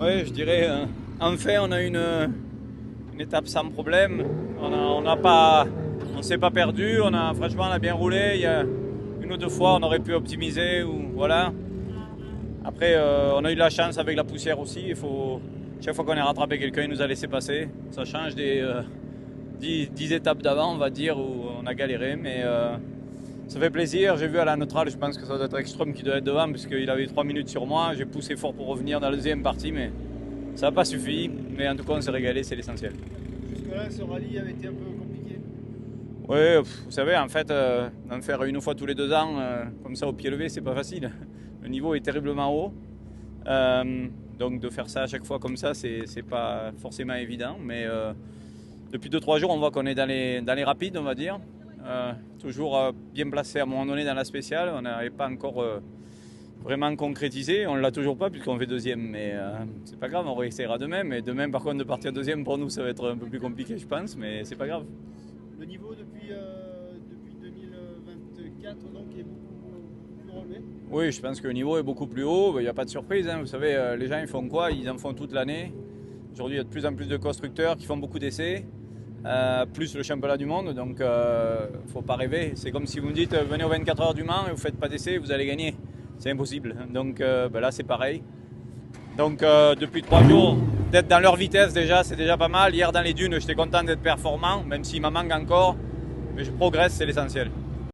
Oui, je dirais, enfin on a une étape sans problème. On s'est pas perdu, franchement on a bien roulé. Il y a une ou deux fois on aurait pu optimiser ou voilà. Après on a eu de la chance avec la poussière aussi. Chaque fois qu'on a rattrapé quelqu'un, il nous a laissé passer. Ça change des 10 étapes d'avant, on va dire, où on a galéré, mais ça fait plaisir. J'ai vu à la neutrale, je pense que ça doit être Ekström qui doit être devant, puisqu'il avait 3 minutes sur moi. J'ai poussé fort pour revenir dans la deuxième partie, mais ça n'a pas suffi. Mais en tout cas, on s'est régalé, c'est l'essentiel. Jusque-là, ce rallye avait été un peu compliqué. Oui, vous savez, en fait, d'en faire une fois tous les 2 ans, comme ça au pied levé, c'est pas facile. Le niveau est terriblement haut. Donc de faire ça à chaque fois comme ça, c'est pas forcément évident. Mais depuis 2-3 jours, on voit qu'on est dans les rapides, on va dire. Toujours bien placé à un moment donné dans la spéciale. On n'avait pas encore vraiment concrétisé. On ne l'a toujours pas puisqu'on fait deuxième. Mais c'est pas grave, on réessayera demain. Mais demain, par contre, de partir deuxième, pour nous, ça va être un peu plus compliqué, je pense. Mais c'est pas grave. Le niveau depuis 2024 donc, est beaucoup plus relevé. Oui, je pense que le niveau est beaucoup plus haut. Il n'y a pas de surprise, hein. Vous savez, les gens, ils font quoi? Ils en font toute l'année. Aujourd'hui, il y a de plus en plus de constructeurs qui font beaucoup d'essais. Plus le championnat du monde, donc faut pas rêver. C'est comme si vous me dites venez aux 24 heures du Mans et vous faites pas d'essai, vous allez gagner. C'est impossible. Donc là c'est pareil. Donc depuis 3 jours, d'être dans leur vitesse déjà, c'est déjà pas mal. Hier dans les dunes, j'étais content d'être performant, même s'il m'en manque encore. Mais je progresse, c'est l'essentiel.